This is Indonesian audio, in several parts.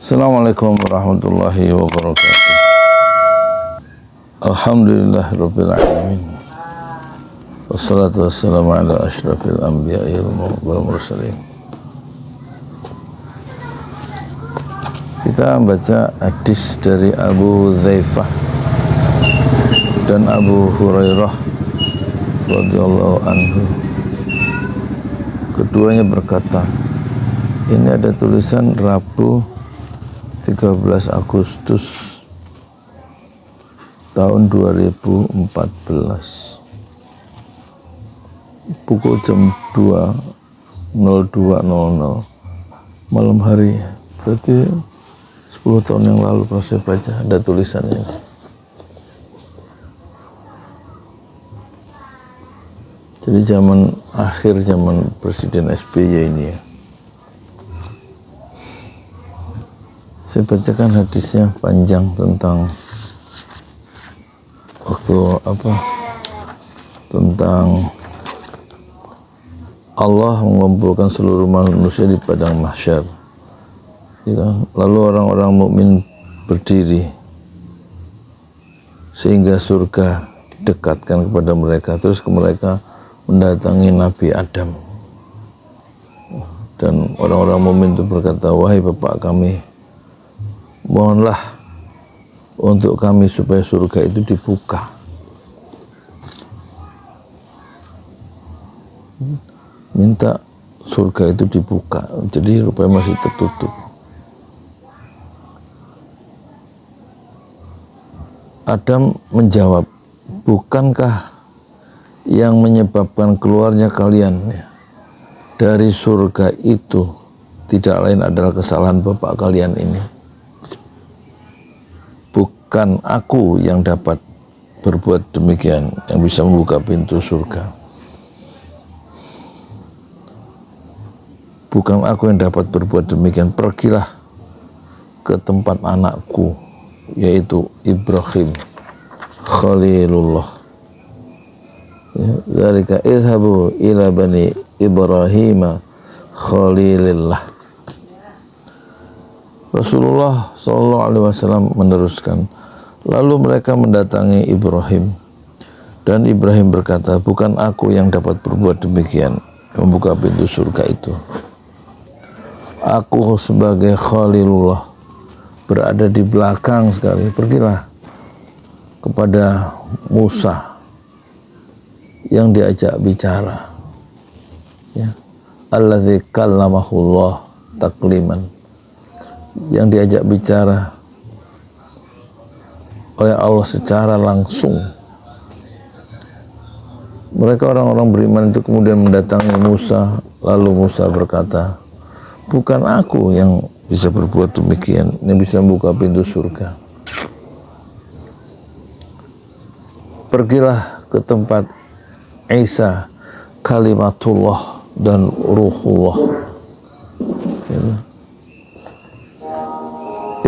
Assalamualaikum warahmatullahi wabarakatuh. Alhamdulillahirabbil alamin. Wassalatu wassalamu ala asyrafil anbiya'i wal mursalin. Kita membaca hadis dari Abu Dzaifah dan Abu Hurairah radhiyallahu anhu. Keduanya berkata, ini ada tulisan Rabu 13 Agustus tahun 2014 pukul jam 2.02.00 malam hari, berarti 10 tahun yang lalu pas saya baca ada tulisannya. Jadi akhir zaman Presiden SBY ini ya. Saya bacakan hadisnya panjang tentang tentang Allah mengumpulkan seluruh manusia di padang mahsyar. Ya, lalu orang-orang mukmin berdiri sehingga surga didekatkan kepada mereka. Terus mereka mendatangi Nabi Adam. Dan orang-orang mukmin itu berkata, wahai Bapak kami, mohonlah untuk kami supaya surga itu dibuka. Minta surga itu dibuka, jadi rupanya masih tertutup. Adam menjawab, bukankah yang menyebabkan keluarnya kalian dari surga itu tidak lain adalah kesalahan Bapak kalian ini? Bukan aku yang dapat berbuat demikian, yang bisa membuka pintu surga. Bukan aku yang dapat berbuat demikian. Pergilah ke tempat anakku, yaitu Ibrahim Khalilullah. Dzalika idhabu ila bani Ibrahim Khalilillah. Rasulullah sallallahu alaihi wasallam meneruskan, lalu mereka mendatangi Ibrahim dan Ibrahim berkata, bukan aku yang dapat berbuat demikian, membuka pintu surga itu. Aku sebagai Khalilullah berada di belakang sekali. Pergilah kepada Musa yang diajak bicara, ya, alladzi kallamahullah takliman, yang diajak bicara oleh Allah secara langsung. Mereka orang-orang beriman itu kemudian mendatangi Musa, lalu Musa berkata, bukan aku yang bisa berbuat demikian, yang bisa membuka pintu surga. Pergilah ke tempat Isa kalimatullah dan ruhullah.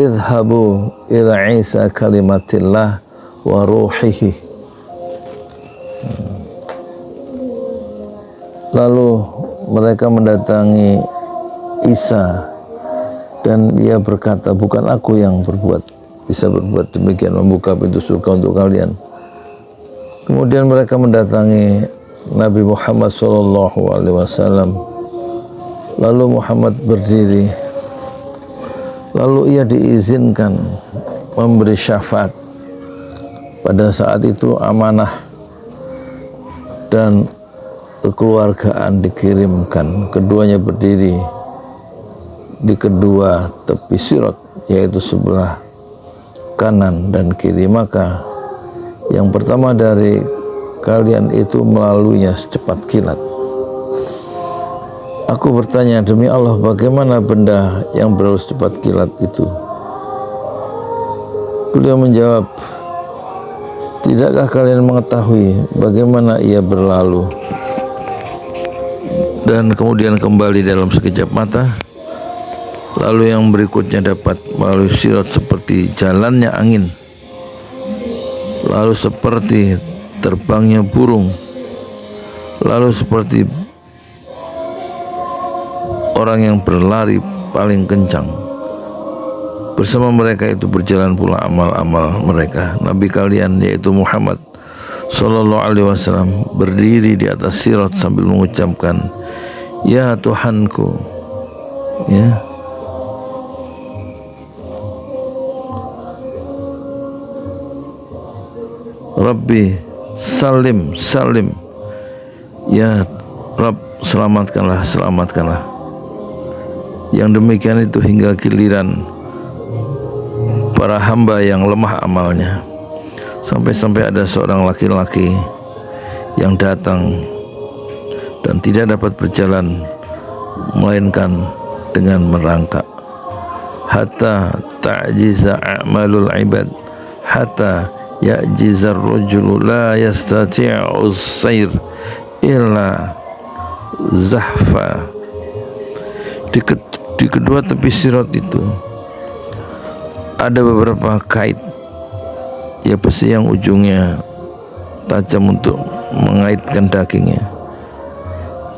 Idhabu ila Isa kalimatillah wa ruhihi. Lalu mereka mendatangi Isa dan dia berkata, bukan aku yang bisa berbuat demikian, membuka pintu surga untuk kalian. Kemudian mereka mendatangi Nabi Muhammad SAW. Lalu Muhammad berdiri, lalu ia diizinkan memberi syafaat. Pada saat itu amanah dan kekeluargaan dikirimkan. Keduanya berdiri di kedua tepi sirat, yaitu sebelah kanan dan kiri. Maka yang pertama dari kalian itu melaluinya secepat kilat. Aku bertanya, demi Allah, bagaimana benda yang berlalu secepat kilat itu? Beliau menjawab, tidakkah kalian mengetahui bagaimana ia berlalu dan kemudian kembali dalam sekejap mata? Lalu yang berikutnya dapat melalui sirat seperti jalannya angin, lalu seperti terbangnya burung, lalu seperti orang yang berlari paling kencang, Bersama mereka itu berjalan pula amal-amal mereka. Nabi kalian yaitu Muhammad sallallahu alaihi wasallam berdiri di atas sirat sambil mengucapkan, ya Tuhanku, ya, Rabbi salim salim, ya Rabb selamatkanlah selamatkanlah. Yang demikian itu hingga giliran para hamba yang lemah amalnya, sampai-sampai ada seorang laki-laki yang datang dan tidak dapat berjalan melainkan dengan merangkak. Hatta ta'jiza a'malul ibad hatta ya'jizar rajulu la yastati'u as-sayr illa zahfa. Di kedua tepi sirat itu ada beberapa kait, ya besi yang ujungnya tajam untuk mengaitkan dagingnya,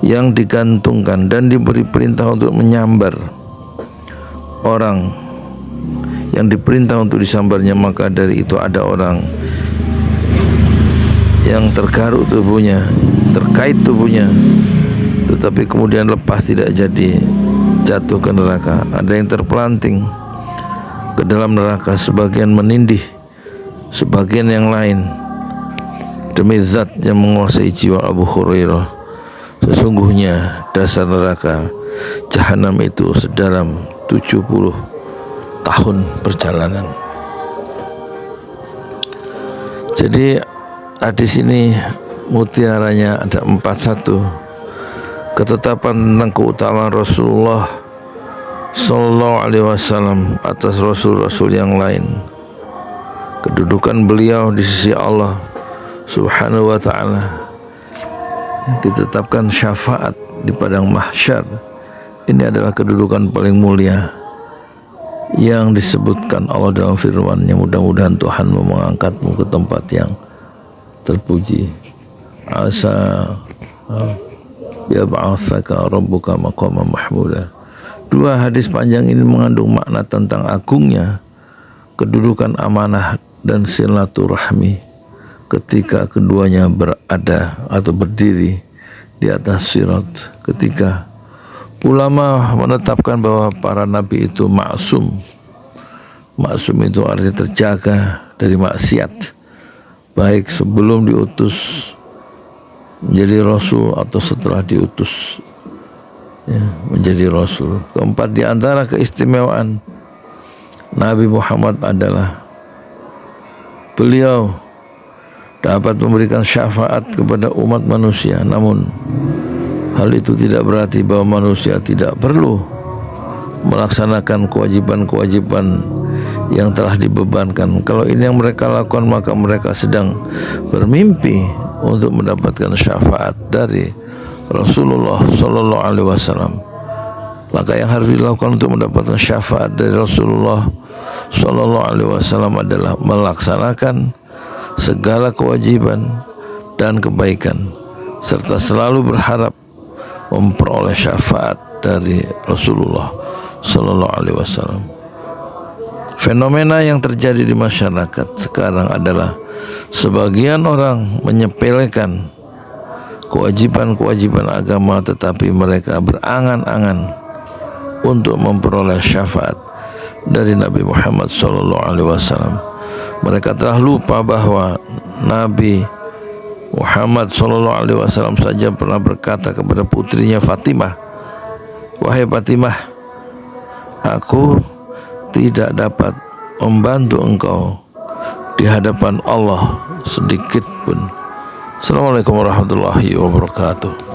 yang digantungkan dan diberi perintah untuk menyambar orang yang diperintah untuk disambarnya. Maka dari itu ada orang yang tergaruk tubuhnya, terkait tubuhnya, tetapi kemudian lepas, tidak jadi jatuh ke neraka. Ada yang terpelanting ke dalam neraka, sebagian menindih sebagian yang lain. Demi zat yang menguasai jiwa Abu Hurairah, sesungguhnya dasar neraka Jahanam itu sedalam 70 tahun perjalanan. Jadi hadis ini mutiaranya ada 41. Ketetapan tentang keutamaan Rasulullah sallallahu alaihi wasallam atas rasul-rasul yang lain. Kedudukan beliau di sisi Allah Subhanahu wa taala. Ditetapkan syafaat di padang mahsyar. Ini adalah kedudukan paling mulia yang disebutkan Allah dalam firman-Nya. Mudah-mudahan Tuhan mengangkatmu ke tempat yang terpuji. Asa ya ba'atsaka rabbuka maqaman mahmuda. Dua hadis panjang ini mengandung makna tentang agungnya kedudukan amanah dan silaturahmi ketika keduanya berada atau berdiri di atas sirat. Ketika ulama menetapkan bahwa para nabi itu maksum. Maksum itu artinya terjaga dari maksiat, baik sebelum diutus menjadi rasul atau setelah diutus, ya, menjadi rasul. Keempat, di antara keistimewaan Nabi Muhammad adalah beliau dapat memberikan syafaat kepada umat manusia. Namun hal itu tidak berarti bahwa manusia tidak perlu melaksanakan kewajiban-kewajiban yang telah dibebankan. Kalau ini yang mereka lakukan, maka mereka sedang bermimpi untuk mendapatkan syafaat dari Rasulullah sallallahu alaihi wasallam. Maka yang harus dilakukan untuk mendapatkan syafaat dari Rasulullah sallallahu alaihi wasallam adalah melaksanakan segala kewajiban dan kebaikan, serta selalu berharap memperoleh syafaat dari Rasulullah sallallahu alaihi wasallam. Fenomena yang terjadi di masyarakat sekarang adalah sebagian orang menyepelekan kewajiban-kewajiban agama, tetapi mereka berangan-angan untuk memperoleh syafaat dari Nabi Muhammad SAW. Mereka telah lupa bahwa Nabi Muhammad SAW saja pernah berkata kepada putrinya Fatimah, "Wahai Fatimah, aku tidak dapat membantu engkau di hadapan Allah sedikit pun." Assalamualaikum warahmatullahi wabarakatuh.